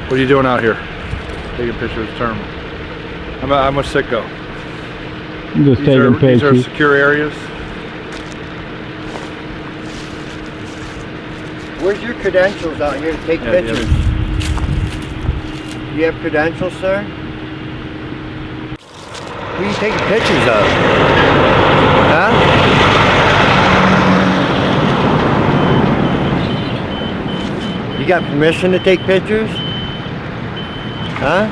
What are you doing out here? Taking pictures of the terminal. How much sick go? I'm just taking pictures. These are secure areas? Where's your credentials out here to take pictures? Do you have credentials, sir? Who are you taking pictures of? Huh? You got permission to take pictures? Huh?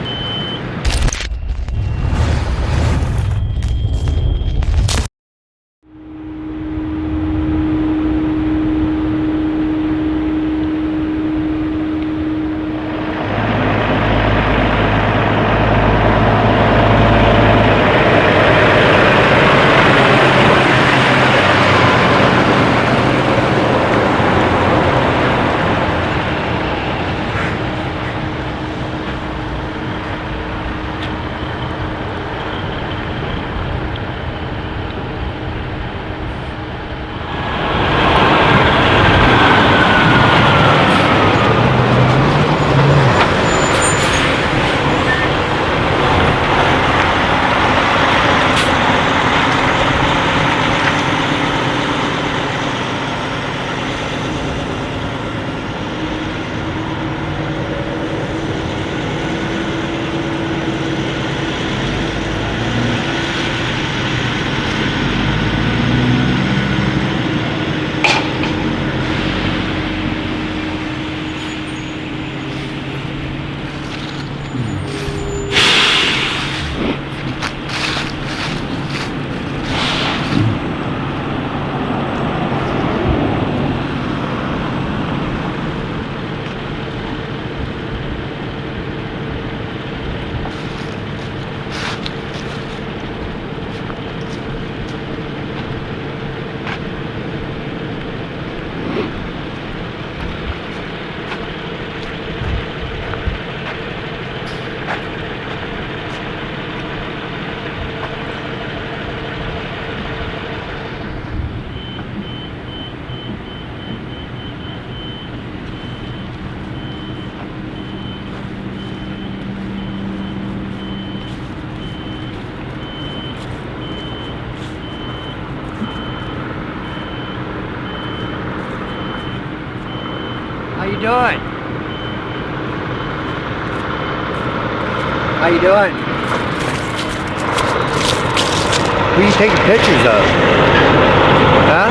How you doing? How you doing? Who are you taking pictures of? Huh?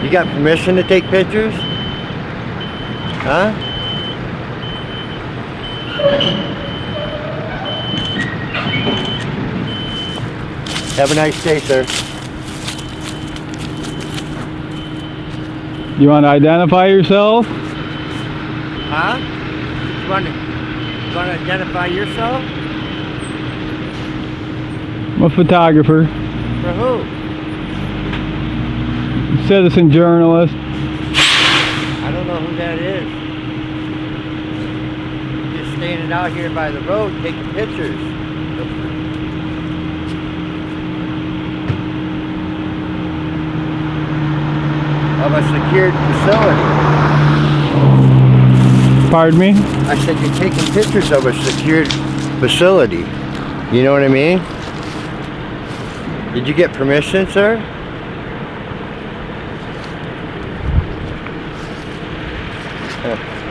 You got permission to take pictures? Huh? Have a nice day, sir. You want to identify yourself? Huh? You want to identify yourself? I'm a photographer, For who? citizen journalist. I don't know who that is. Just standing out here by the road taking pictures. Of a secured facility. Pardon me? I said you're taking pictures of a secured facility. You know what I mean? Did you get permission, sir?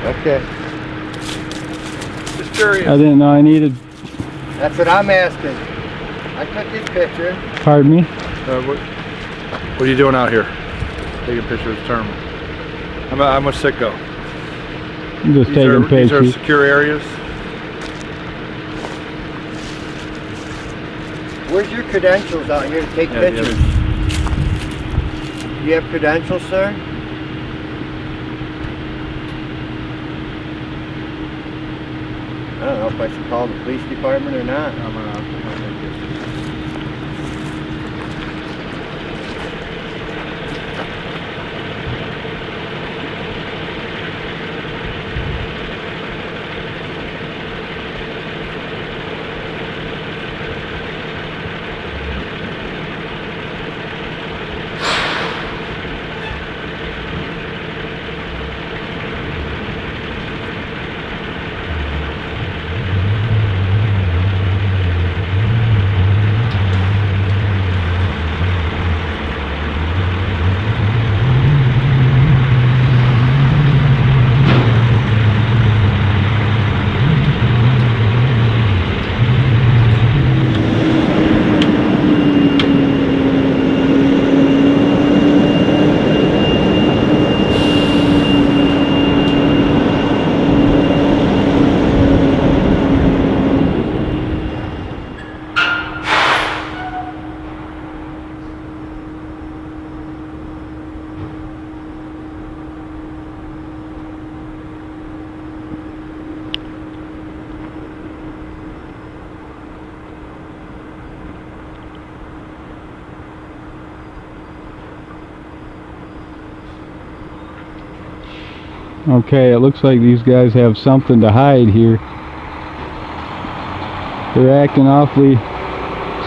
Okay. Just curious. I didn't know I needed. That's what I'm asking. I took this picture. Pardon me? What are you doing out here? Taking pictures of the terminal. How much sick go? I'm just taking These are pictures. secure areas? Where's your credentials out here to take pictures? Do you have credentials, sir? I don't know if I should call the police department or not. I'm gonna take this. Okay, it looks like these guys have something to hide here. They're acting awfully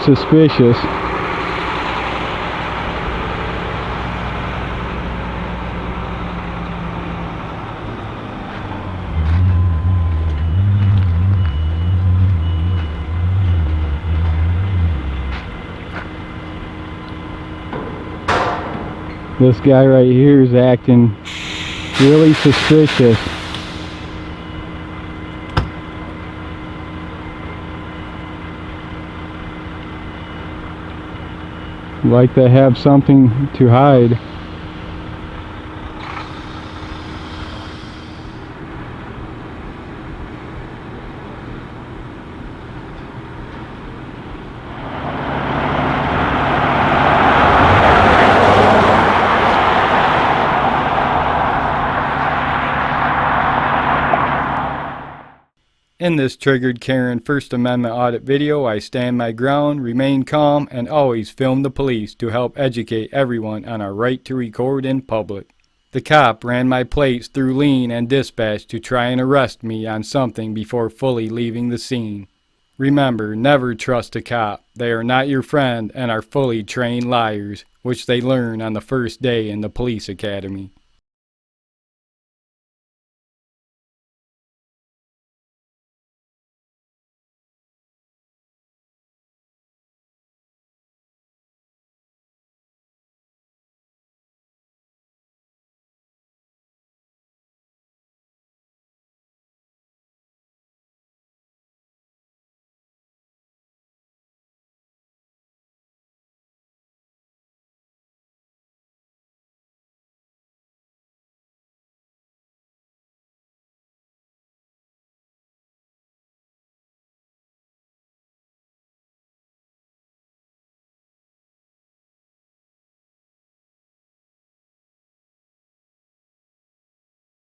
suspicious. This guy right here is acting really suspicious. Like they have something to hide. In this triggered Karen First Amendment audit video, I stand my ground, remain calm, and always film the police to help educate everyone on our right to record in public. The cop ran my plates through lean and dispatch to try and arrest me on something before fully leaving the scene. Remember, never trust a cop. They are not your friend and are fully trained liars, which they learn on the first day in the police academy.